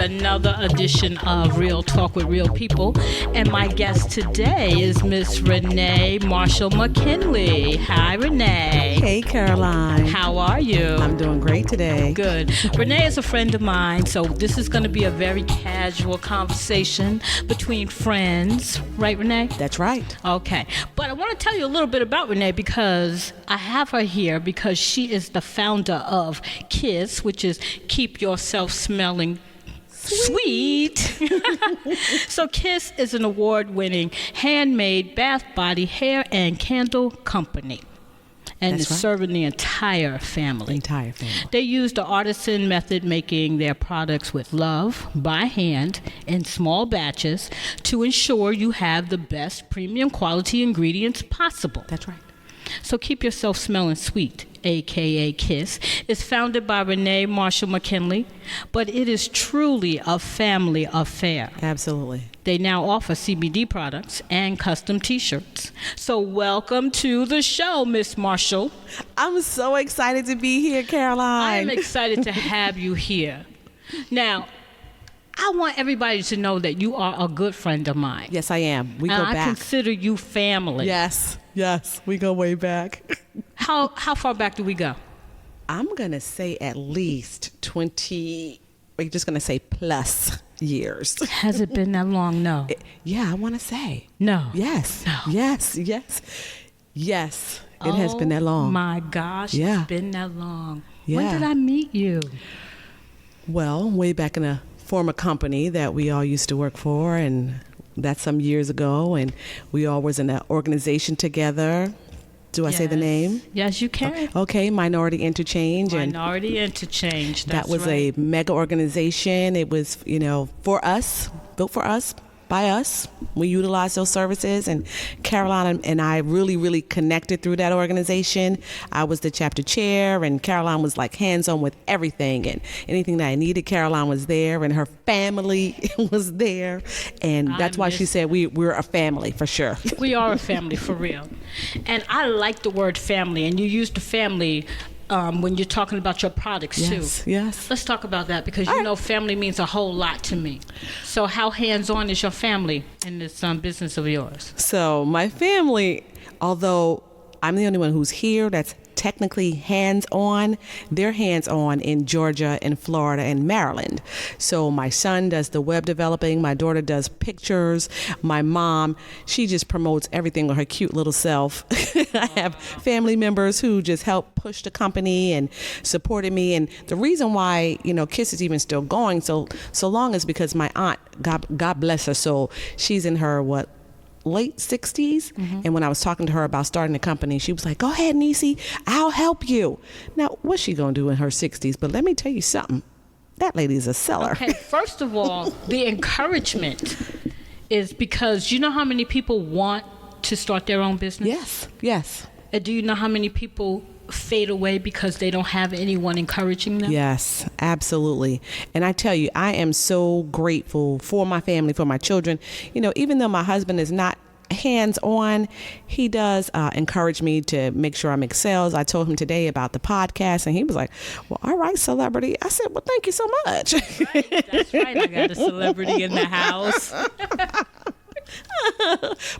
another edition of Real Talk with Real People. And my guest today is Miss Renee Marshall McKinley. Hi, Renee. Hey, Caroline. How are you? I'm doing great today. Good. Renee is a friend of mine, so this is going to be a very casual conversation between friends. Right, Renee? That's right. Okay. But I want to tell you a little bit about Renee because I have her here because she is the founder of KISS, which is Keep Yourself Smelling Sweet. So KISS is an award-winning handmade bath, body, hair, and candle company. And That's it's right. serving the entire family. They use the artisan method, making their products with love, by hand, in small batches, to ensure you have the best premium quality ingredients possible. That's right. So Keep Yourself Smelling Sweet, a.k.a. KISS, is founded by Renee Marshall McKinley, but it is truly a family affair. Absolutely. They now offer CBD products and custom T-shirts. So welcome to the show, Miss Marshall. I'm so excited to be here, Caroline. I'm excited to have you here. Now, I want everybody to know that you are a good friend of mine. Yes, I am. We go And I back. consider you family. Yes. We go way back. How far back do we go? I'm going to say at least 20, we're just going to say plus years. Has it been that long? No. Yeah, I want to say. No. Yes. No. Yes. It has been that long. Oh my gosh, Yeah. It's been that long. Yeah. When did I meet you? Well, way back in a former company that we all used to work for, and that's some years ago, and we all was in an organization together. Do I say the name? Yes, you can. Okay, Minority Interchange. Minority Interchange. And that was right. a mega organization. It was, for us, built for us, by us. We utilized those services, and Caroline and I really, really connected through that organization. I was the chapter chair, and Caroline was like hands-on with everything, and anything that I needed, Caroline was there, and her family was there, and that's why she said we're a family for sure. We are a family for real. And I like the word family, and you use the family when you're talking about your products too. Yes. Let's talk about that because family means a whole lot to me. So how hands-on is your family in this business of yours? So my family, although I'm the only one who's here that's technically hands-on, they're hands-on in Georgia and Florida and Maryland. So my son does the web developing, my daughter does pictures, my mom, she just promotes everything with her cute little self. I have family members who just help push the company and supported me. And the reason why, KISS is even still going so long is because my aunt, God bless her soul, she's in her, late 60s. Mm-hmm. And when I was talking to her about starting the company, she was like, go ahead, Niecy, I'll help you. Now, what's she going to do in her 60s? But let me tell you something. That lady's a seller. Okay, first of all, the encouragement is because you know how many people want to start their own business? Yes. Do you know how many people fade away because they don't have anyone encouraging them? Yes, absolutely. And I tell you, I am so grateful for my family, for my children. Even though my husband is not hands-on, he does encourage me to make sure I make sales. I told him today about the podcast, and he was like, well, all right, celebrity. I said, well, thank you so much. Right, that's right. I got a celebrity in the house.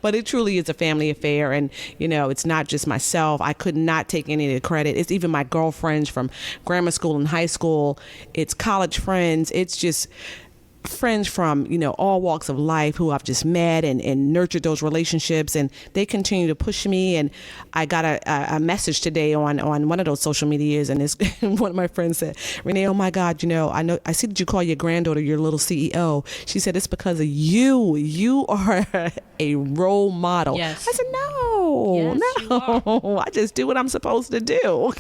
But it truly is a family affair, and it's not just myself. I could not take any of the credit. It's even my girlfriends from grammar school and high school. It's college friends. It's just friends from all walks of life who I've just met and nurtured those relationships, and they continue to push me. And I got a message today on one of those social medias, and one of my friends said, Renee, oh my God, I see that you call your granddaughter your little CEO. She said, it's because of you are a role model. Yes. I said, no, I just do what I'm supposed to do.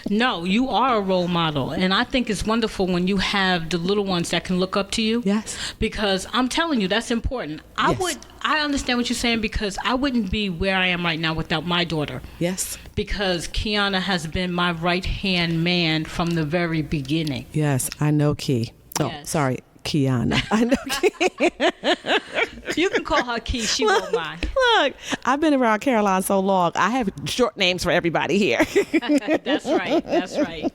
No, you are a role model, and I think it's wonderful when you have the little ones that can look up to you. Yes. Because I'm telling you, that's important. I understand what you're saying because I wouldn't be where I am right now without my daughter. Yes. Because Kiana has been my right-hand man from the very beginning. Yes, I know Key. Oh, Yes. sorry, Kiana. I know Key. You can call her Key. She won't mind. Look, I've been around Caroline so long. I have short names for everybody here. That's right.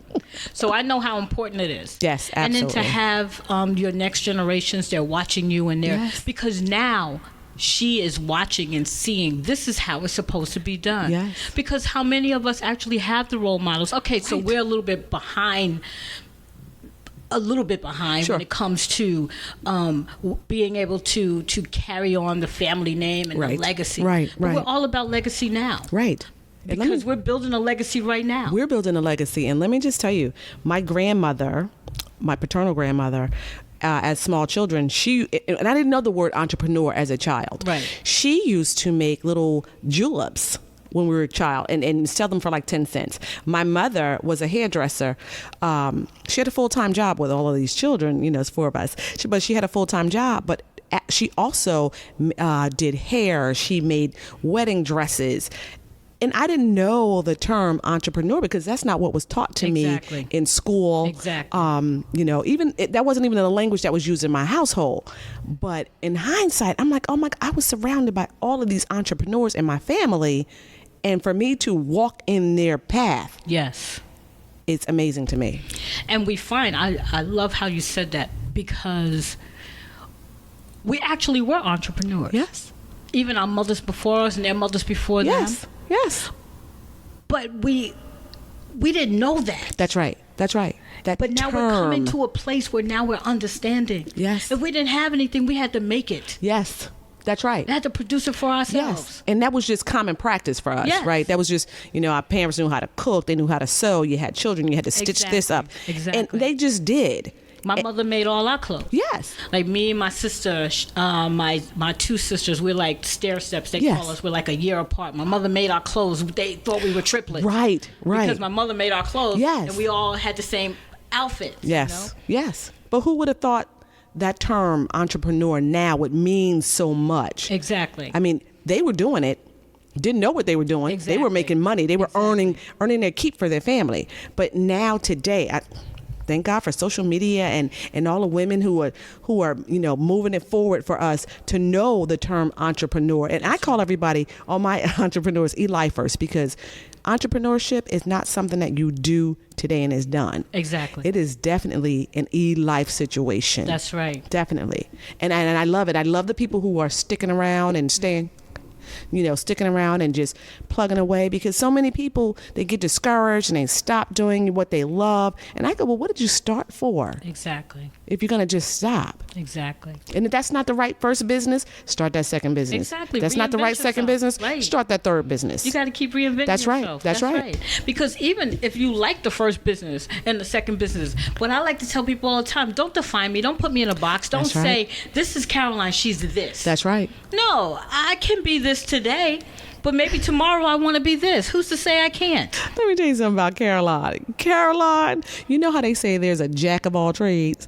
So I know how important it is. Yes, And then to absolutely. have your next generations, they're watching you and they're, Yes. because now she is watching and seeing this is how it's supposed to be done. Yes. Because how many of us actually have the role models? Okay, so we're a little bit behind. Sure. When it comes to being able to carry on the family name and the Right. legacy. Right, But right. we're all about legacy now. Right. And let me- Because we're building a legacy right now. We're building a legacy. And let me just tell you, my grandmother, my paternal grandmother, as small children, and I didn't know the word entrepreneur as a child. Right. She used to make little juleps when we were a child and sell them for like 10 cents. My mother was a hairdresser. She had a full-time job with all of these children, it's 4 of us. But she had a full-time job, but she also did hair. She made wedding dresses. And I didn't know the term entrepreneur because that's not what was taught to Exactly. me in school. Exactly. That wasn't even the language that was used in my household. But in hindsight, I'm like, oh my God, I was surrounded by all of these entrepreneurs in my family. And for me to walk in their path, Yes. it's amazing to me. And we find, I love how you said that, because we actually were entrepreneurs. Yes. Even our mothers before us and their mothers before Yes. them. Yes. But we didn't know that. That's right. That's right. That But now term. we're coming to a place where now we're understanding. Yes. If we didn't have anything, we had to make it. Yes. That's right. We had to produce it for ourselves. Yes. And that was just common practice for us, Yes. right? That was just, our parents knew how to cook. They knew how to sew. You had children. You had to stitch this up. Exactly. And they just did. My mother made all our clothes. Yes. Like me and my sister, my 2 sisters, we're like stair steps. They Yes. call us. We're like a year apart. My mother made our clothes. They thought we were triplets. Right. Right. Because my mother made our clothes. Yes. And we all had the same outfits. Yes. Yes. But who would have thought that term entrepreneur now would mean so much? Exactly. I mean, they were doing it, didn't know what they were doing. They were Exactly. making money. They were earning their keep for their family. But now today, thank God for social media and all the women who are moving it forward for us to know the term entrepreneur. And I call everybody, all my entrepreneurs, e-lifers, because entrepreneurship is not something that you do today and is done. Exactly. It is definitely an e-life situation. That's right. Definitely. And I love it. I love the people who are sticking around and staying, sticking around and just plugging away, because so many people, they get discouraged and they stop doing what they love. And I go, well, what did you start for Exactly. if you're going to just stop? Exactly. And if that's not the right first business, start that second business. Exactly. That's not the Reinvent right second yourself. business, Right. start that third business. You got to keep reinventing That's right. yourself. That's right. Because even if you like the first business and the second business, what I like to tell people all the time, don't define me. Don't put me in a box. Don't That's right. say, this is Caroline, she's this. That's right. No, I can be this today, but maybe tomorrow I want to be this. Who's to say I can't? Let me tell you something about Caroline. Caroline, you know how they say there's a jack of all trades?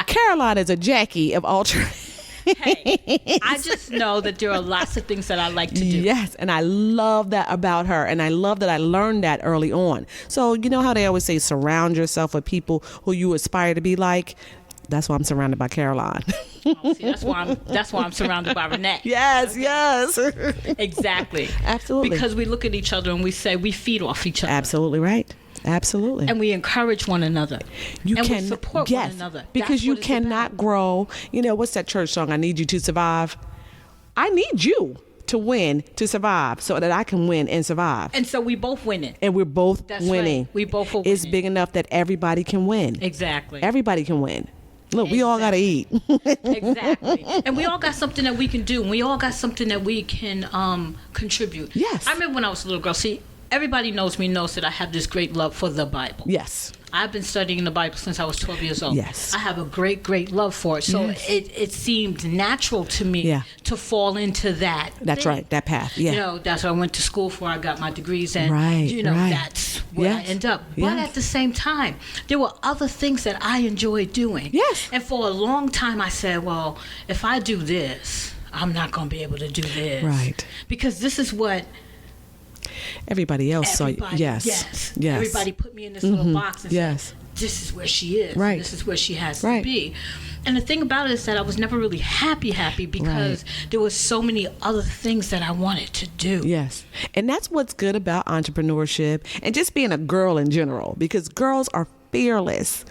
Caroline is a Jackie of all trades. Hey, I just know that there are lots of things that I like to do. Yes, and I love that about her, and I love that I learned that early on. So you know how they always say surround yourself with people who you aspire to be like? That's why I'm surrounded by Caroline. Oh, see, that's why I'm surrounded by Renee. Yes, yes. Exactly. Absolutely. Because we look at each other and we say we feed off each other. Absolutely right. Absolutely. And we encourage one another. You and can we support yes, one another. because That's you what it's cannot about. grow. What's that church song? I need you to survive. I need you to win to survive so that I can win and survive. And so we both winning. And we're both That's winning. right. We both are It's winning. big enough that everybody can win. Exactly. Everybody can win. Look, we all got to eat. Exactly. And we all got something that we can do. And we all got something that we can contribute. Yes. I remember when I was a little girl. See, everybody knows me, knows that I have this great love for the Bible. Yes. I've been studying the Bible since I was 12 years old. Yes. I have a great, great love for it. So Yes. it seemed natural to me Yeah. to fall into that. That's thing. right. That path. Yeah. That's what I went to school for. I got my degrees, and Right, right. that's where I Yes, end up. But yes. at the same time, there were other things that I enjoyed doing. Yes. And for a long time, I said, well, if I do this, I'm not going to be able to do this. Right. Because this is what Everybody else saw you. everybody, Yes. yes. Yes. Everybody put me in this little box and Yes. said, this is where she is. Right. This is where she has Right. to be. And the thing about it is that I was never really happy because there was so many other things that I wanted to do. Yes. And that's what's good about entrepreneurship and just being a girl in general, because girls are fearless.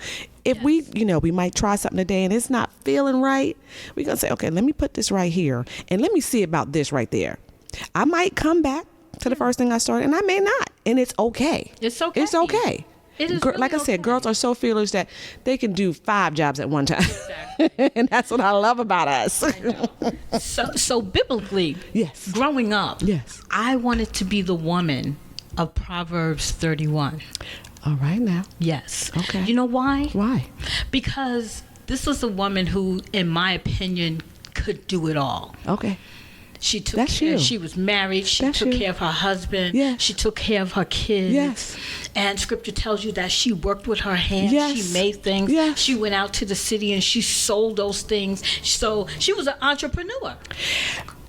If we, we might try something today and it's not feeling right, we're going to say, okay, let me put this right here and let me see about this right there. I might come back to the first thing I started and I may not. And it's okay. It's okay. It's okay. It is Like I really said, okay. girls are so fearless that they can do 5 jobs at one time. Exactly. And that's what I love about us. So biblically, Yes. growing up, Yes. I wanted to be the woman of Proverbs 31. All right now. Yes. Okay. You know why? Why? Because this was a woman who, in my opinion, could do it all. Okay. She took That's care. you. She was married. She That's took you. care of her husband. Yes. She took care of her kids. Yes. And scripture tells you that she worked with her hands. Yes. She made things. Yes. She went out to the city and she sold those things. So she was an entrepreneur.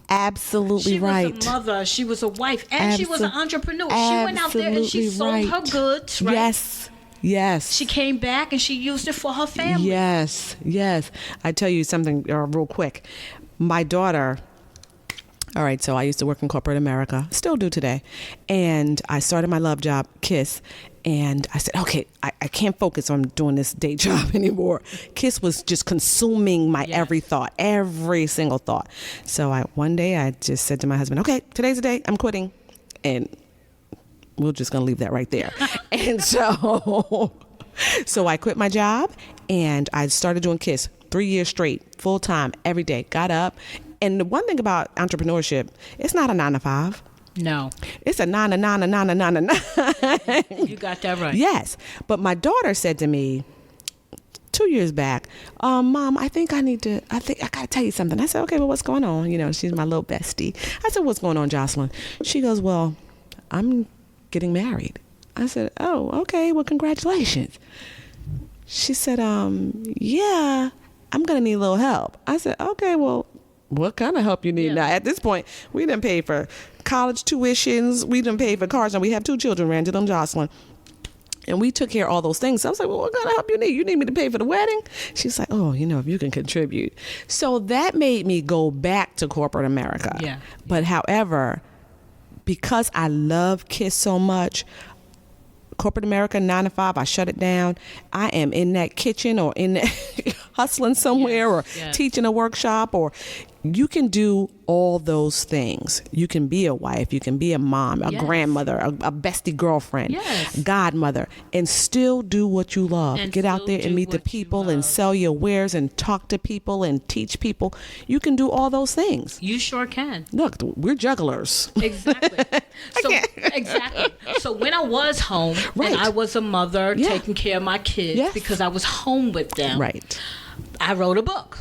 Absolutely She right. was a mother. She was a wife. And she was an entrepreneur. She went out there and she Absolutely sold her right. goods. Right? Yes. Yes. She came back and she used it for her family. Yes. Yes. I tell you something real quick. My daughter. All right, so I used to work in corporate America, still do today. And I started my love job, KISS, and I said, okay, I can't focus on doing this day job anymore. KISS was just consuming my every thought, every single thought. So one day I just said to my husband, okay, today's the day, I'm quitting. And we're just going to leave that right there. And so I quit my job and I started doing KISS 3 years straight, full time, every day, got up. And the one thing about entrepreneurship, it's not a 9 to 5. No. It's a 9 to 9 to 9 to 9 to 9. You got that right. Yes. But my daughter said to me 2 years back, Mom, I think I got to tell you something. I said, okay, well, what's going on? She's my little bestie. I said, what's going on, Jocelyn? She goes, well, I'm getting married. I said, oh, okay, well, congratulations. She said, yeah, I'm going to need a little help. I said, okay, well, what kind of help you need now? At this point, we done paid for college tuitions. We done paid for cars. Now we have 2 children, Randall and Jocelyn. And we took care of all those things. So I was like, well, what kind of help you need? You need me to pay for the wedding? She's like, oh, if you can contribute. So that made me go back to corporate America. Yeah. But however, because I love KISS so much, corporate America, 9 to 5, I shut it down. I am in that kitchen or in that hustling somewhere or teaching a workshop, or you can do all those things. You can be a wife, you can be a mom, a grandmother, a bestie girlfriend, godmother, and still do what you love. And get out still there and do meet the what you people and love. sell your wares and talk to people and teach people. You can do all those things. You sure can. Look, we're jugglers. Exactly. Exactly. So when I was home Right. and I was a mother Yeah. taking care of my kids Yes. because I was home with them, Right. I wrote a book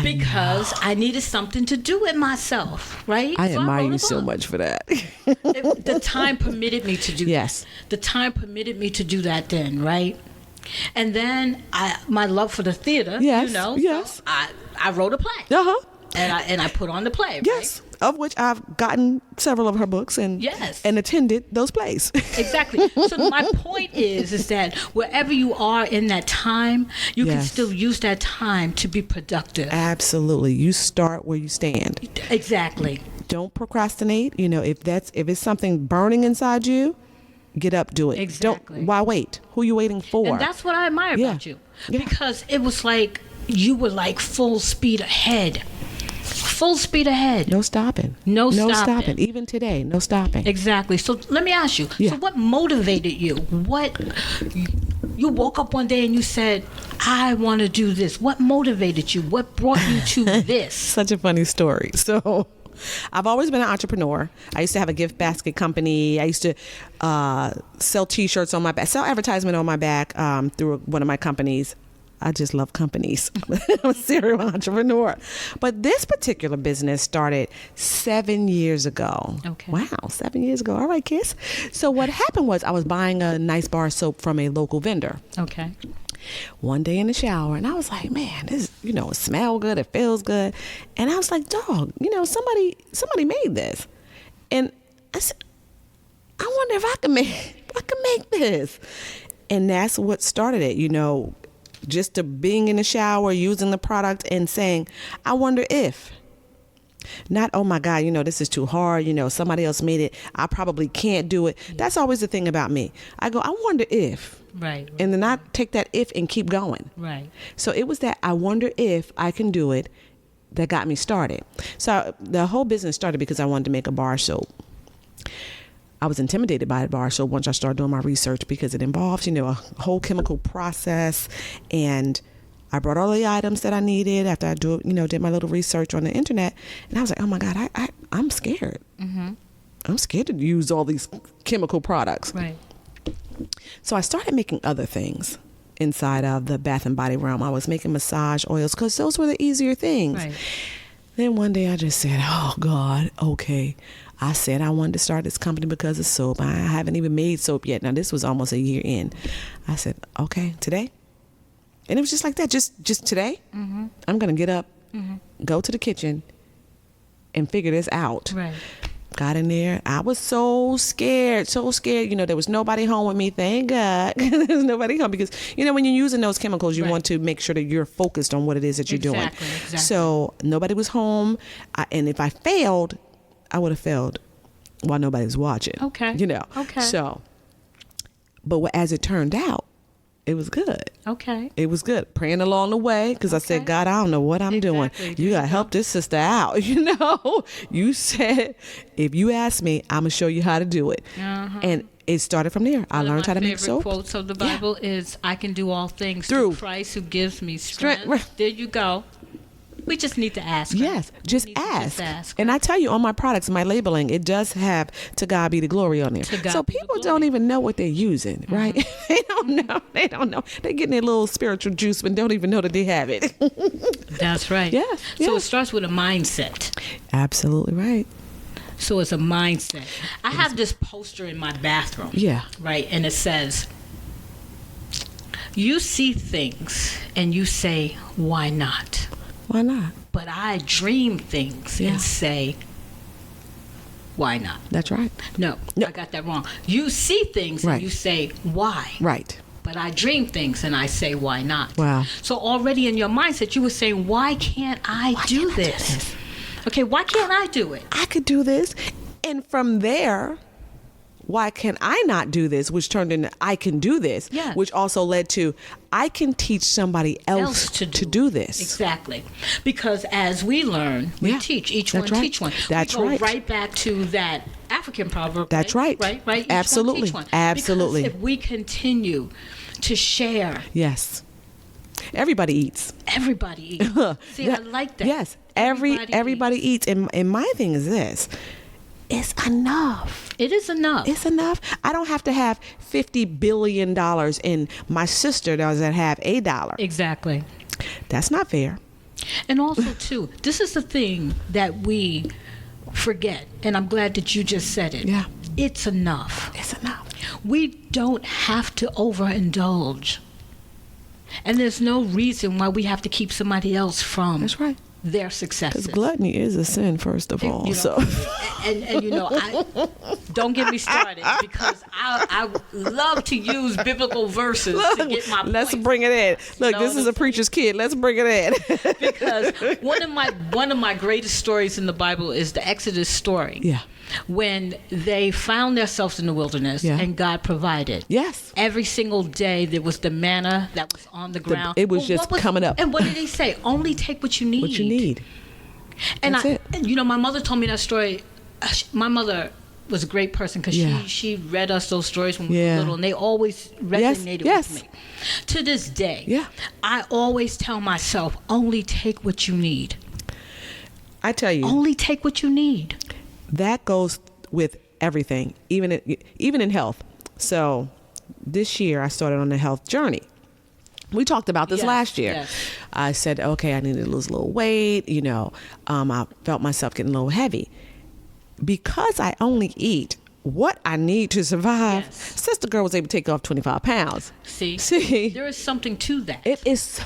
because I needed something to do with myself, right? I So admire wrote a you so book. much for that. The time permitted me to do Yes. that. The time permitted me to do that then, right? And then my love for the theater, Yes, so yes. I wrote a play. Uh-huh. And I put on the play, Yes, of which I've gotten several of her books and Yes. and attended those plays. Exactly. So my point is that wherever you are in that time, you can Yes. still use that time to be productive. Absolutely. You start where you stand. Exactly. Don't procrastinate. If it's something burning inside you, get up, do it. Exactly. Why wait? Who you waiting for? And that's what I admire Yeah. about you. Yeah. Because it was like you were like full speed ahead. Full speed ahead. No stopping. No No stopping. stopping. Even today, no stopping. Exactly. So let me ask you. Yeah. So what motivated you? What you woke up one day and you said, I want to do this. What motivated you? What brought you to this? Such a funny story. So I've always been an entrepreneur. I used to have a gift basket company. I used to sell T-shirts on my back, sell advertisement on my back through one of my companies. I just love companies. I'm a serial entrepreneur. But this particular business started 7 years ago. Okay. Wow, 7 years ago. All right, Kiss. So what happened was I was buying a nice bar of soap from a local vendor. Okay. One day in the shower, and I was like, man, this, it smells good, it feels good. And I was like, dog, somebody made this. And I said, I wonder if I can make this. And that's what started it, just to being in the shower, using the product and saying, I wonder if. Not, oh my God, this is too hard. Somebody else made it. I probably can't do it. That's always the thing about me. I go, I wonder if. Right. And then not take that if and keep going. Right. So it was that I wonder if I can do it that got me started. So the whole business started because I wanted to make a bar soap. I was intimidated by a bar soap once I started doing my research because it involves, a whole chemical process. And I brought all the items that I needed after I did my little research on the internet. And I was like, oh my God, I'm scared. Mm-hmm. I'm scared to use all these chemical products. Right. So I started making other things inside of the Bath and Body realm. I was making massage oils because those were the easier things. Right. Then one day I just said, oh God, okay. I said I wanted to start this company because of soap. I haven't even made soap yet. Now this was almost a year in. I said, okay, today. And it was just like that. Just today, mm-hmm. I'm going to get up, mm-hmm. go to the kitchen and figure this out. Right. Got in there. I was so scared. There was nobody home with me. Thank God. There was nobody home because, when you're using those chemicals, you want to make sure that you're focused on what it is that you're doing. Exactly. So nobody was home. And if I failed, I would have failed while nobody was watching. Okay. Okay. So, but as it turned out, it was good. Okay. It was good. Praying along the way because I said, God, I don't know what I'm doing. You got to help this sister out. You said, if you ask me, I'm going to show you how to do it. Uh-huh. And it started from there. I learned how to make soap. My favorite quotes of the Bible is, I can do all things through Christ who gives me strength. There you go. We just need to ask. Yes, just ask. And I tell you, on my products, my labeling, it does have "To God be the glory" on there. So people don't even know what they're using, right? Mm-hmm. They don't know. They're getting their little spiritual juice, but don't even know that they have it. That's right. Yes. So it starts with a mindset. Absolutely right. So it's a mindset. I have this poster in my bathroom. Yeah. Right, and it says, "You see things and you say, why not? Why not? But I dream things and say, why not?" That's right. No, I got that wrong. You see things and you say, why? Right. But I dream things and I say, why not? Wow. So already in your mindset, you were saying, why can't I do this? Okay, why can't I do it? I could do this. And from there, why can I not do this? Which turned into I can do this, which also led to I can teach somebody else to do this. Exactly. Because as we learn, we teach. Each one teach one. That's we go right back to that African proverb. That's right. Right? Each Absolutely. one teach one. Absolutely. Because if we continue to share. Yes. Everybody eats. Everybody eats. See, I like that. Yes. Everybody eats. And my thing is this. It's enough. It is enough. It's enough. I don't have to have $50 billion and my sister doesn't have $1. Exactly. That's not fair. And also, too, this is the thing that we forget. And I'm glad that you just said it. Yeah. It's enough. It's enough. We don't have to overindulge. And there's no reason why we have to keep somebody else from That's right. their successes. Because gluttony is a sin, first of all. I don't get me started because I love to use biblical verses to get my point. Let's bring it in. Look, this is a preacher's kid. Let's bring it in. Because one of my greatest stories in the Bible is the Exodus story. Yeah. When they found themselves in the wilderness and God provided. Yes. Every single day there was the manna that was on the ground. It was coming up. And what did he say? Only take what you need. What you need. And my mother told me that story. My mother was a great person because she read us those stories when we were little, and they always resonated with me. To this day, I always tell myself, only take what you need. I tell you. Only take what you need. That goes with everything, even in health. So this year I started on the health journey. We talked about this last year. Yes. I said, okay, I needed to lose a little weight. I felt myself getting a little heavy. Because I only eat what I need to survive, Sister Girl was able to take off 25 pounds. See, there is something to that. It is.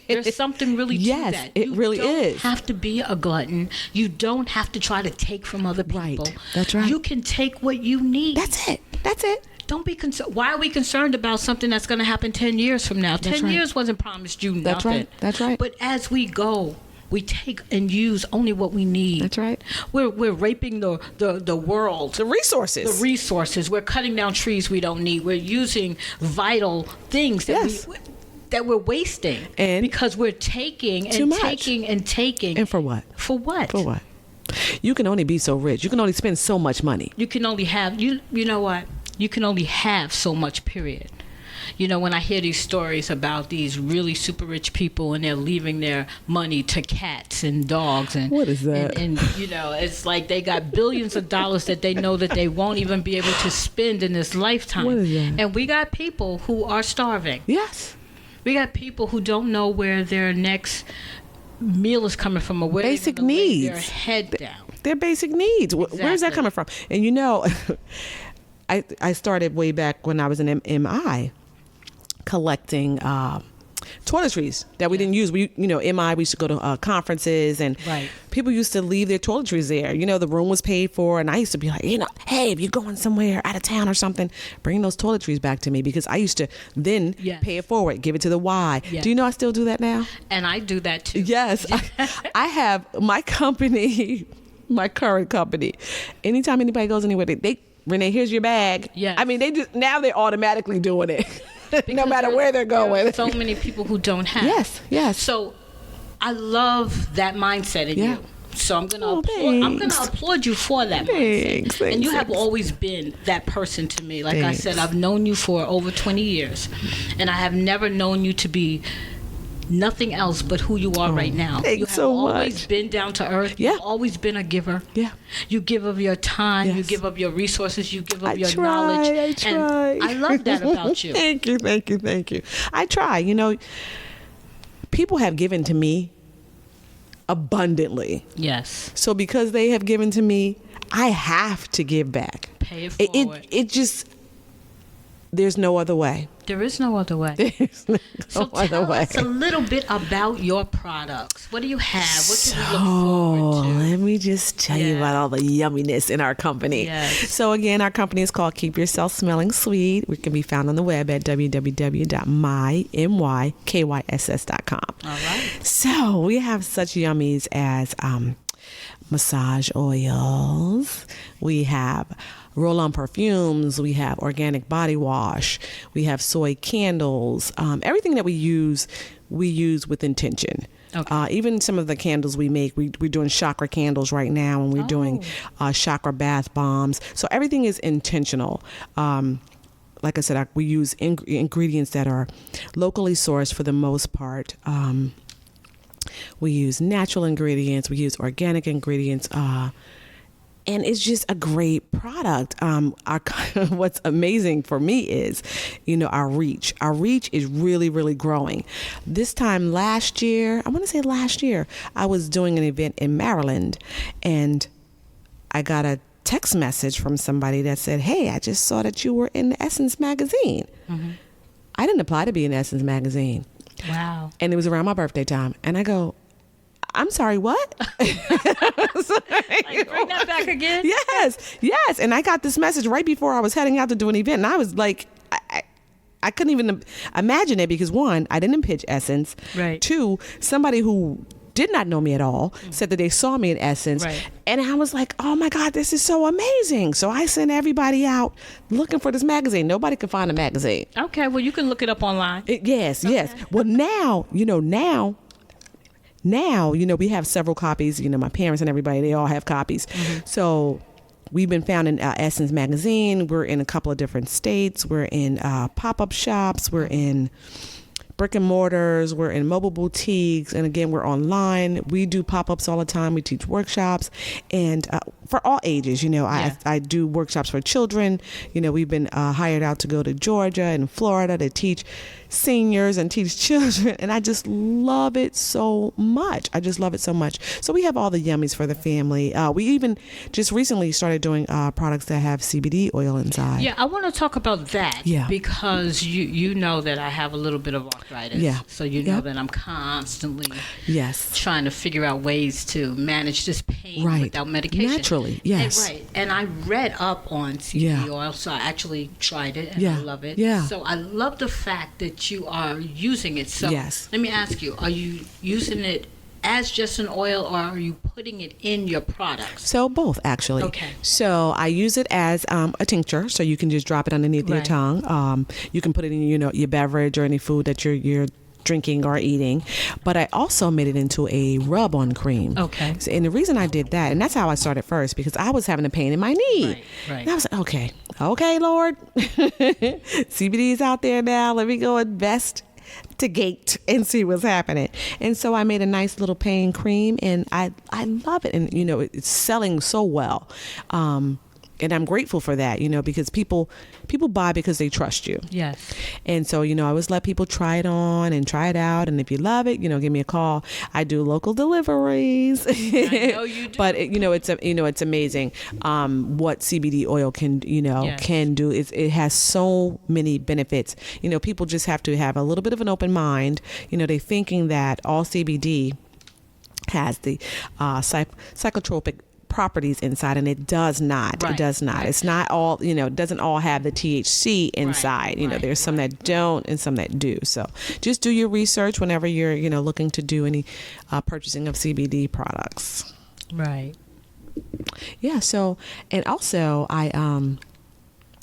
There's something really to that. Yes, it really is. You don't have to be a glutton. You don't have to try to take from other people. Right. That's right. You can take what you need. That's it. Don't be concerned. Why are we concerned about something that's going to happen 10 years from now? 10 years wasn't promised you nothing. That's right. But as we go We take and use only what we need. That's right. We're raping the world. The resources. The resources. We're cutting down trees we don't need. We're using vital things that we're wasting. And because we're taking too and much. taking and taking. And for what? For what? For what? You can only be so rich. You can only spend so much money. You can only have, you know what? You can only have so much, period. You know, when I hear these stories about these really super rich people and they're leaving their money to cats and dogs and what is that? And you know, it's like they got billions of dollars that they know that they won't even be able to spend in this lifetime. What is that? And we got people who are starving. Yes. We got people who don't know where their next meal is coming from or where basic they're gonna lay needs. their head down. Their basic needs. Where's that Exactly. coming from? And you know, I started way back when I was in MI collecting toiletries that we didn't use. We, you know, MI, we used to go to conferences and Right. people used to leave their toiletries there. You know, the room was paid for, and I used to be like, you know, hey, if you're going somewhere out of town or something, bring those toiletries back to me, because I used to then Yes. pay it forward, give it to the Y. Yes. Do you know I still do that now? And I do that too. Yes. I have my company, my current company. Anytime anybody goes anywhere, they Renee, here's your bag. Yes. I mean, now they're automatically doing it, no Because matter where they're there going. are so many people who don't have. Yes, yes. So I love that mindset in Yeah. you. So I'm Oh, gonna thanks. applaud you for that Thanks, mindset. And you have thanks. always been that person to me. Like I Thanks. said, I've known you for over 20 years, and I have never known you to be nothing else but who you are right now. thanks You have so always much. been down to earth. Yeah. You've always been a giver. Yeah. You give of your time. You Yes. give of your resources. You give of I your try, knowledge. I try. And I love that about you. Thank you, thank you, thank you. I try. You know, people have given to me abundantly. Yes. So because they have given to me, I have to give back. Pay it It, forward. it just, there's no other way. There is no other way. There's no So other tell way. us a little bit about your products. What do you have? What can we look Oh, forward to? let me just tell you Yeah. about all the yumminess in our company. Yes. So again, our company is called Keep Yourself Smelling Sweet. We can be found on the web at www.mykyss.com. All right. So we have such yummies as massage oils. We have roll-on perfumes. We have organic body wash. We have soy candles. Everything that we use with intention. Okay. Even some of the candles we make, we're doing chakra candles right now, and we're doing chakra bath bombs. So everything is intentional. Like I said, we use ingredients that are locally sourced for the most part. We use natural ingredients. We use organic ingredients. And it's just a great product. What's amazing for me is, you know, our reach. Our reach is really, really growing. This time last year, I was doing an event in Maryland, and I got a text message from somebody that said, "Hey, I just saw that you were in the Essence magazine." Mm-hmm. I didn't apply to be in Essence magazine. Wow. And it was around my birthday time. And I go, "I'm sorry, what?" Like, bring that back again? Yes. And I got this message right before I was heading out to do an event. And I was like, I couldn't even imagine it, because one, I didn't pitch Essence. Right. Two, somebody who did not know me at all said that they saw me in Essence. Right. And I was like, oh my God, this is so amazing. So I sent everybody out looking for this magazine. Nobody could find the magazine. Okay, well, you can look it up online. Yes. Well, now, we have several copies. You know, my parents and everybody, they all have copies. Mm-hmm. So we've been found in Essence magazine. We're in a couple of different states. We're in pop-up shops. We're in brick and mortars. We're in mobile boutiques. And again, we're online. We do pop-ups all the time. We teach workshops, and for all ages. You know, I do workshops for children. You know, we've been hired out to go to Georgia and Florida to teach seniors and teach children, and I just love it so much. So we have all the yummies for the family. We even just recently started doing products that have CBD oil inside. Yeah, I want to talk about that. Yeah. Because you know that I have a little bit of arthritis. Yeah. So you know Yep. that I'm constantly Yes. trying to figure out ways to manage this pain Right. without medication. Naturally, yes. And I read up on CBD Yeah. oil, so I actually tried it, and Yeah. I love it. Yeah. So I love the fact that you are using it. So Yes. let me ask you, are you using it as just an oil, or are you putting it in your products? So both, actually. Okay. So I use it as a tincture, so you can just drop it underneath your Right. tongue. You can put it in, your beverage or any food that you're drinking or eating. But I also made it into a rub-on cream. Okay. So, and the reason I did that, and that's how I started first, because I was having a pain in my knee. Right. And I was like, okay, Lord, CBD is out there now. Let me go invest to gate and see what's happening. And so I made a nice little pain cream, and I love it. And it's selling so well. And I'm grateful for that, because people buy because they trust you. Yes. And so, I always let people try it on and try it out. And if you love it, give me a call. I do local deliveries. I know you do. But it's amazing what CBD oil can Yes. can do. It has so many benefits. People just have to have a little bit of an open mind. They're thinking that all CBD has the psychotropic properties inside, and it does not. Right, It does not. right. It's not all, it doesn't all have the THC inside. right, There's some that don't and some that do. So just do your research whenever you're, looking to do any purchasing of CBD products. Right. Yeah. So, and also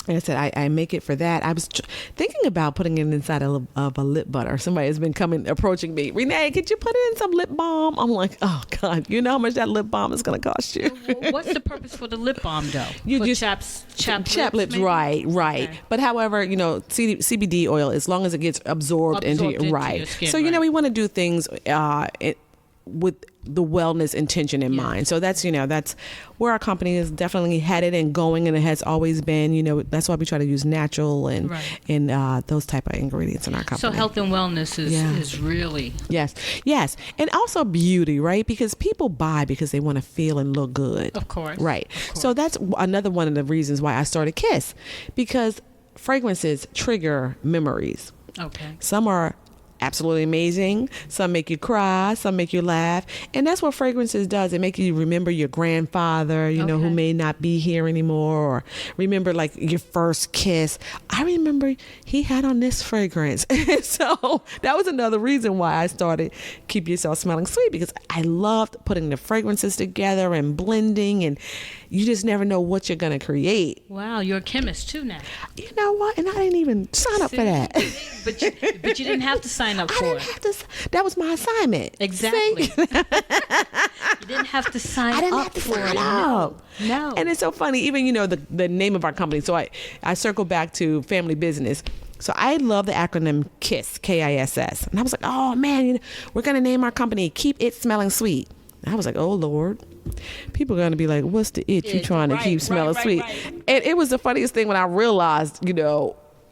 like I said, I make it for that. I was thinking about putting it inside of a lip butter. Somebody has been approaching me. Renee, could you put it in some lip balm? I'm like, oh God, you know how much that lip balm is going to cost you? What's the purpose for the lip balm, though? You for just chapped lips, maybe? right. Okay. But however, CBD oil, as long as it gets absorbed into Absorbed into your skin, So right. we want to do things with the wellness intention in mind. So that's where our company is definitely headed and going, and it has always been. That's why we try to use natural and Right. and those type of ingredients in our company. So health and wellness is really Yes, and also beauty, right? Because people buy because they want to feel and look good. Of course. Right. Of course. So that's another one of the reasons why I started Kiss, because fragrances trigger memories. okay. Some are absolutely amazing. Some make you cry. Some make you laugh. And that's what fragrances does. It makes you remember your grandfather, who Okay. may not be here anymore, or remember like your first kiss. I remember he had on this fragrance. So that was another reason why I started Keep Yourself Smelling Sweet, because I loved putting the fragrances together and blending, and you just never know what you're going to create. Wow, you're a chemist too now. You know what? And I didn't even sign up for that. But you didn't have to sign up I for didn't it. have to. That was my assignment. Exactly. See? You didn't have to sign I didn't up have to for sign it. up. No. And it's so funny, even the name of our company. So I circle back to family business. So I love the acronym KISS, Kiss, and I was like, oh man, we're gonna name our company Keep It Smelling Sweet. And I was like, oh Lord, people are gonna be like, what's the itch you trying to keep smelling sweet? Right. And it was the funniest thing when I realized,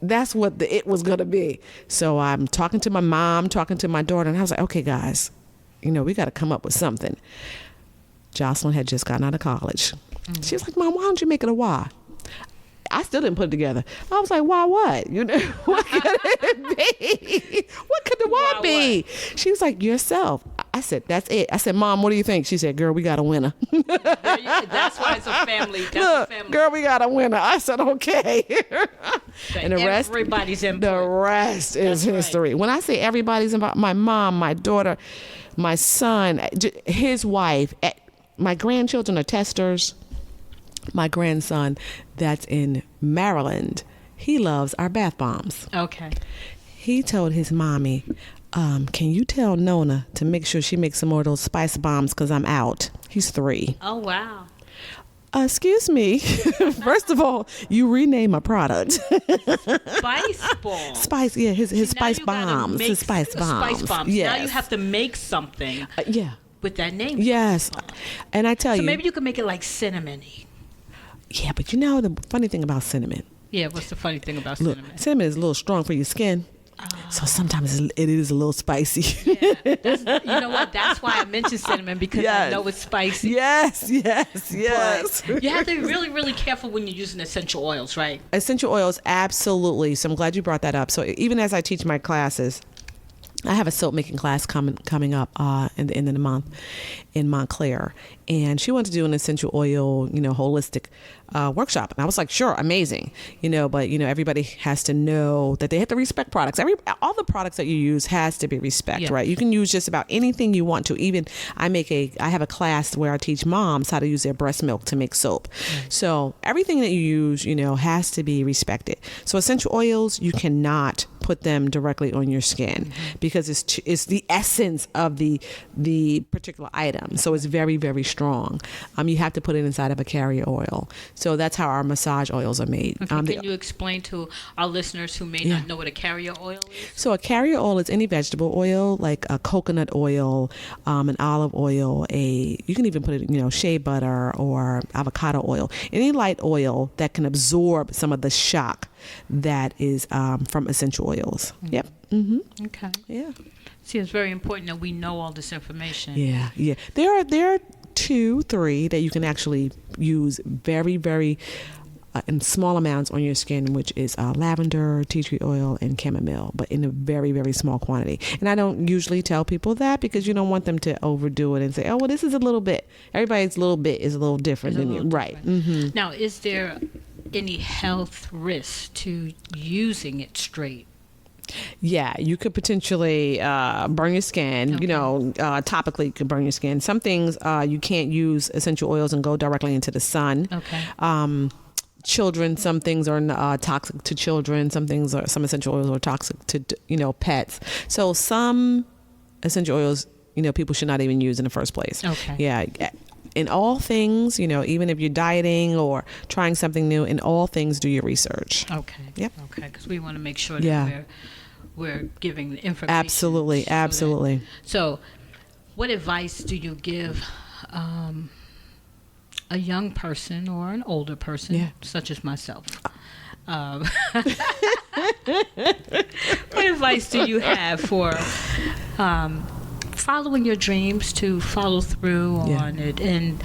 that's what the it was gonna be. So I'm talking to my mom, talking to my daughter, and I was like, okay guys, we got to come up with something. Jocelyn had just gotten out of college. She was like, Mom, why don't you make it a Y? I still didn't put it together. I was like, why what? What could it be? What could the Y be? She was like, yourself. I said, that's it. I said, Mom, what do you think? She said, girl, we got a winner. That's why it's a family. That's Look, a family. girl, we got a winner. I said, okay. And the rest, Everybody's input. the rest is right. history. When I say everybody's involved, my mom, my daughter, my son, his wife, my grandchildren are testers. My grandson that's in Maryland, he loves our bath bombs. Okay. He told his mommy, can you tell Nona to make sure she makes some more of those spice bombs because I'm out. He's 3. Oh, wow. Excuse me. First of all, you rename a product. Spice balls. Spice, yeah, his Now spice you gotta bombs. make His spice bombs. Spice bombs. Yes. Now you have to make something Yeah. with that name. Yes. And I tell So you. maybe you could make it like cinnamon-y. Yeah, but the funny thing about cinnamon. Yeah, what's the funny thing about Look, cinnamon? cinnamon is a little strong for your skin. So sometimes it is a little spicy. Yeah, you know what? That's why I mentioned cinnamon, because I Yes. know it's spicy. Yes, yes. But you have to be really, really careful when you're using essential oils, right? Essential oils, absolutely. So I'm glad you brought that up. So even as I teach my classes, I have a soap making class coming up in the end of the month in Montclair, and she wanted to do an essential oil, holistic workshop. And I was like, sure, amazing, but everybody has to know that they have to respect products. All the products that you use has to be respected, right? You can use just about anything you want to. Even I have a class where I teach moms how to use their breast milk to make soap. So everything that you use, has to be respected. So essential oils, you cannot put them directly on your skin because it's the essence of the particular item. So it's very, very strong. You have to put it inside of a carrier oil. So that's how our massage oils are made. Okay, can you explain to our listeners who may not know what a carrier oil is? So a carrier oil is any vegetable oil, like a coconut oil, an olive oil, you can even put it, shea butter or avocado oil, any light oil that can absorb some of the shock that is from essential oils. Yep. Mm-hmm. Okay. Yeah. See, it's very important that we know all this information. Yeah. There are 2-3 that you can actually use very, very in small amounts on your skin, which is lavender, tea tree oil, and chamomile, but in a very, very small quantity. And I don't usually tell people that because you don't want them to overdo it and say, oh, well, this is a little bit. Everybody's little bit is a little different than you. Right. Mm-hmm. Now, is there any health risk to using it straight? Yeah, you could potentially burn your skin. Okay. Topically, you could burn your skin. Some things you can't use essential oils and go directly into the sun. Okay. Children, some things are toxic to children. Some essential oils are toxic to pets. So some essential oils, people should not even use in the first place. Okay. Yeah. In all things, even if you're dieting or trying something new, in all things, do your research. Okay. Yep. Okay, because we want to make sure that we're giving the information. Absolutely. So, what advice do you give a young person or an older person, such as myself? What advice do you have for following your dreams, to follow through on it? And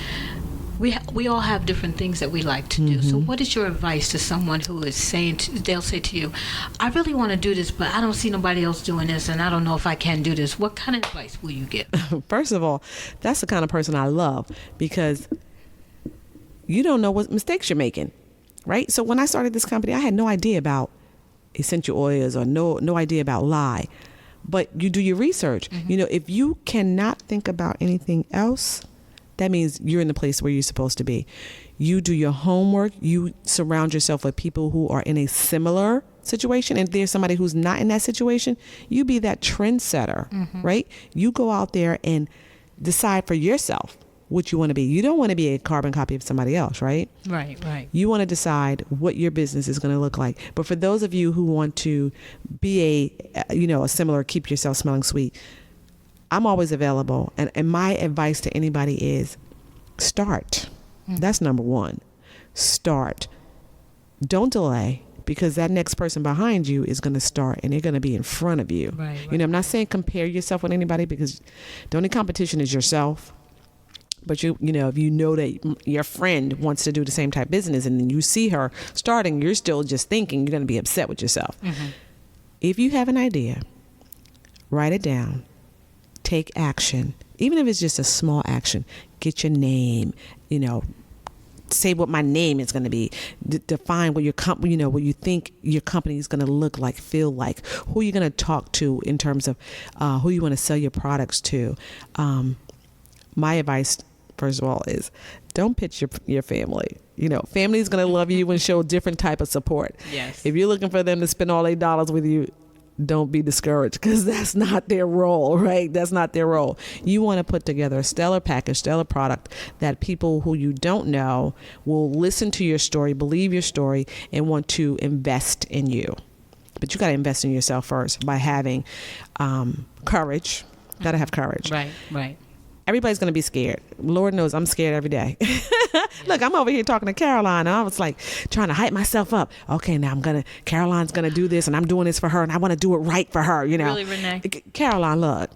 we all have different things that we like to do. So what is your advice to someone who is saying, they'll say to you, I really want to do this, but I don't see nobody else doing this, and I don't know if I can do this. What kind of advice will you give? First of all, that's the kind of person I love, because you don't know what mistakes you're making, right? So when I started this company, I had no idea about essential oils or no idea about lye. But you do your research. If you cannot think about anything else, that means you're in the place where you're supposed to be. You do your homework. You surround yourself with people who are in a similar situation. And if there's somebody who's not in that situation, you be that trendsetter, right? You go out there and decide for yourself what you want to be. You don't want to be a carbon copy of somebody else, right? Right. You want to decide what your business is going to look like. But for those of you who want to be a similar, keep yourself smelling sweet, I'm always available. And my advice to anybody is start. That's number one. Start. Don't delay, because that next person behind you is going to start and they're going to be in front of you. Right. I'm not saying compare yourself with anybody, because the only competition is yourself. But if you know that your friend wants to do the same type business and then you see her starting, you're still just thinking, you're going to be upset with yourself. If you have an idea, write it down, take action, even if it's just a small action. Get your name, say what my name is going to be. Define what your company, what you think your company is going to look like, feel like, who you're going to talk to in terms of who you want to sell your products to. My advice, first of all, is don't pitch your family. Family is going to love you and show different type of support. Yes. If you're looking for them to spend all $8 with you, don't be discouraged, because that's not their role, right? That's not their role. You want to put together a stellar package, stellar product that people who you don't know will listen to your story, believe your story, and want to invest in you. But you got to invest in yourself first by having courage. Got to have courage. Right. Everybody's going to be scared. Lord knows I'm scared every day. Look, I'm over here talking to Caroline, and I was like trying to hype myself up. Okay, now Caroline's going to do this, and I'm doing this for her, and I want to do it right for her, Really, Renee? Caroline, look,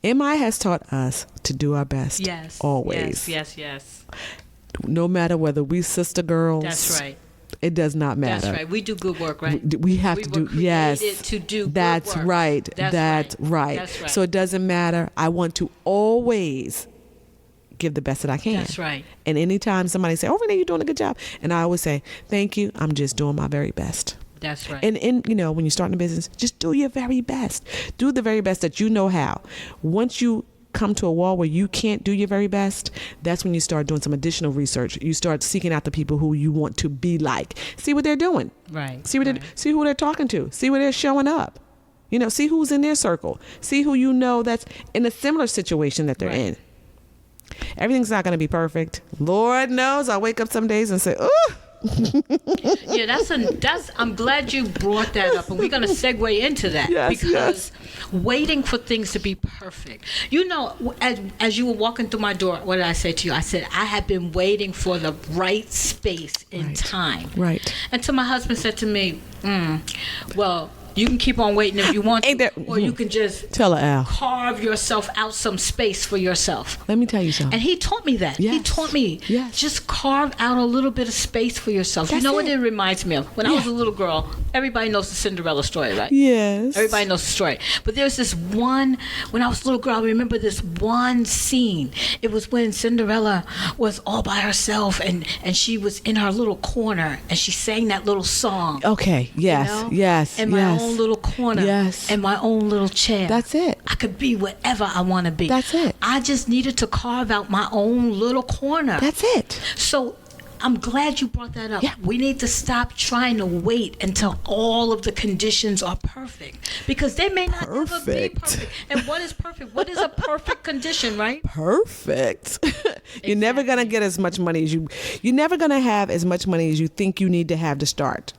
MI has taught us to do our best. Yes. Always. Yes. No matter whether we sister girls. That's right. It does not matter. That's right. We do good work, right? We have We to were do, yes. created to do good That's work. right. That's right. That's right. So it doesn't matter. I want to always give the best that I can. That's right. And anytime somebody say, "Oh, Renee, you're doing a good job," and I always say, "Thank you. I'm just doing my very best." That's right. And when you're starting a business, just do your very best. Do the very best that you know how. Once you come to a wall where you can't do your very best, that's when you start doing some additional research. You start seeking out the people who you want to be like. See what they're doing. Right. See right. see who they're talking to. See where they're showing up. See who's in their circle. See who you know that's in a similar situation that they're Right. in. Everything's not going to be perfect. Lord knows I wake up some days and say, "Oh, Yeah, that's. I'm glad you brought that up, and we're going to segue into that Yes, because waiting for things to be perfect. As you were walking through my door, what did I say to you? I said I have been waiting for the right space in Right. time. Right. Until my husband said to me, "Well, you can keep on waiting if you want Ain't to, that- or you can just tell her, Al. carve yourself out some space for yourself." Let me tell you something." And he taught me that. He Yes. taught me, Yes. just carve out a little bit of space for yourself. That's You know what it. it reminds me of? When I Yeah. was a little girl, everybody knows the Cinderella story, right? Yes. Everybody knows the story. But there's this one, when I was a little girl, I remember this one scene. It was when Cinderella was all by herself and she was in her little corner and she sang that little song. Okay. Yes. You know? Yes. In my yes. own little corner. Yes. In my own little chair. That's it. I could be whatever I want to be. That's it. I just needed to carve out my own little corner. That's it. So I'm glad you brought that up. Yeah. We need to stop trying to wait until all of the conditions are perfect because they may not ever be Perfect. perfect. And what is perfect? What is a perfect condition, right? Perfect. You're never gonna get as much money as you're never gonna have as much money as you think you need to have to start.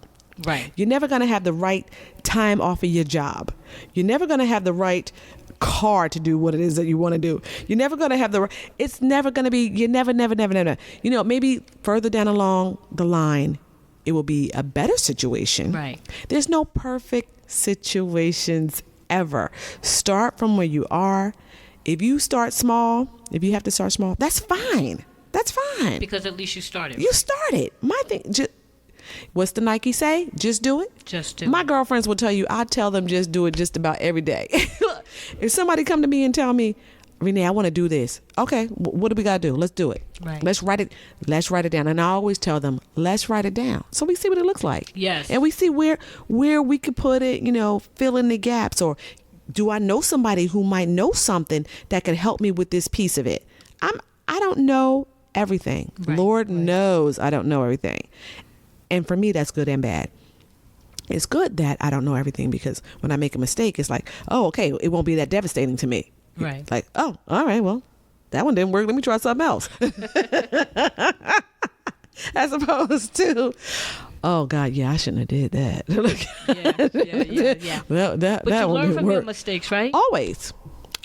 Right. You're never gonna have the right time off of your job. You're never gonna have the right car to do what it is that you want to do. You're never gonna have it's never gonna be, you're never. Maybe further down along the line, it will be a better situation. Right. There's no perfect situations ever. Start from where you are. If you start small, if you have to start small, that's fine. That's fine. Because at least you started. You started. My thing, what's the Nike say? Just do it. Just do My it. girlfriends will tell you, I tell them just do it just about every day. If somebody come to me and tell me, "Renee, I want to do this." Okay, what do we got to do? Let's do it. Right. Let's write it down. And I always tell them, let's write it down. So we see what it looks like. Yes. And we see where we could put it, fill in the gaps. Or do I know somebody who might know something that could help me with this piece of it? I don't know everything. Right, Lord right. knows I don't know everything. And for me, that's good and bad. It's good that I don't know everything because when I make a mistake, it's like, oh, okay, it won't be that devastating to me. Right. Like, oh, all right, well, that one didn't work. Let me try something else. As opposed to, oh God, yeah, I shouldn't have did that. Yeah. That But you one learn didn't from your work. mistakes, right? Always,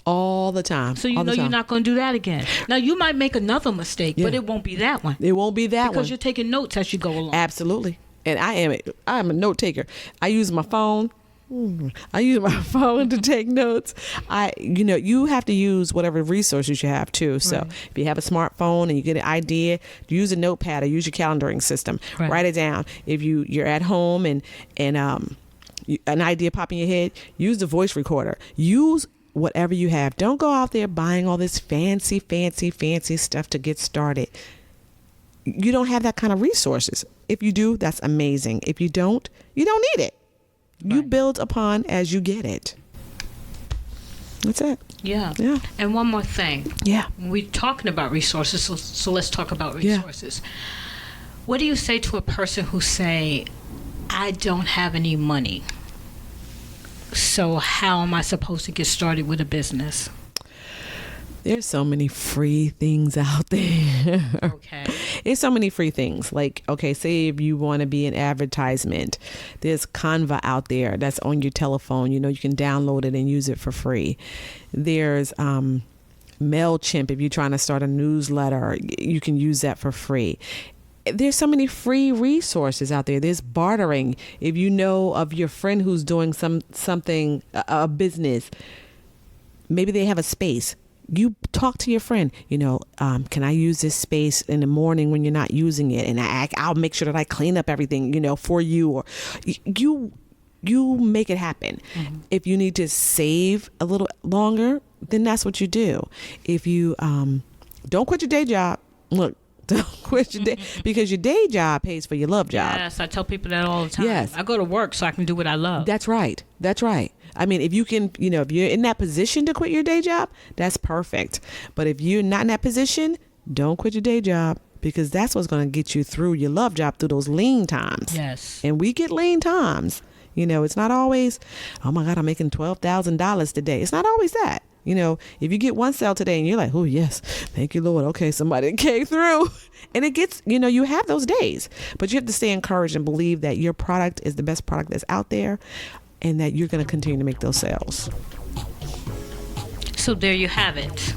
all the time. So you all the know you're time. not going to do that again. Now you might make another mistake, but Yeah. it won't be that one It won't be that because one. you're taking notes as you go along. Absolutely. And I'm a note taker. I use my phone. I use my phone to take notes. You have to use whatever resources you have too. So Right. if you have a smartphone and you get an idea, use a notepad or use your calendaring system. Right. Write it down. If you're at home and an idea pop in your head, use the voice recorder. Use whatever you have. Don't go out there buying all this fancy stuff to get started. You don't have that kind of resources. If you do, that's amazing. If you don't, you don't need it. You Right. build upon as you get it. That's it. Yeah. Yeah. And one more thing. Yeah. We're talking about resources, so let's talk about Yeah. resources. What do you say to a person who say, "I don't have any money, so how am I supposed to get started with a business?" There's so many free things out there. Okay. There's so many free things. Like, okay, say if you want to be an advertisement, there's Canva out there that's on your telephone. You can download it and use it for free. There's MailChimp. If you're trying to start a newsletter, you can use that for free. There's so many free resources out there. There's bartering. If you know of your friend who's doing something, a business, maybe they have a space. you talk to your friend, can I use this space in the morning when you're not using it? And I'll make sure that I clean up everything, for you, or you make it happen. Mm-hmm. If you need to save a little longer, then that's what you do. If you don't quit your day job, look, don't quit your day, because your day job pays for your love job. Yes, I tell people that all the time. Yes. I go to work so I can do what I love. That's right. I mean, if you can, if you're in that position to quit your day job, that's perfect. But if you're not in that position, don't quit your day job, because that's what's going to get you through your love job, through those lean times. Yes. And we get lean times. It's not always, oh my God, I'm making $12,000 today. It's not always that. If you get one sale today and you're like, oh yes, thank you, Lord. Okay, somebody came through. And it gets, you have those days, but you have to stay encouraged and believe that your product is the best product that's out there, and that you're going to continue to make those sales. So there you have it.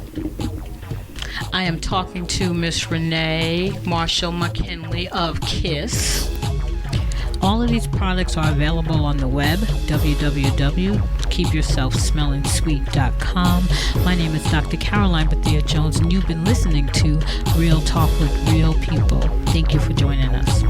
I am talking to Miss Renee Marshall McKinley of KISS. All of these products are available on the web, www.keepyourselfsmellingsweet.com. My name is Dr. Caroline Bethea Jones, and you've been listening to Real Talk with Real People. Thank you for joining us.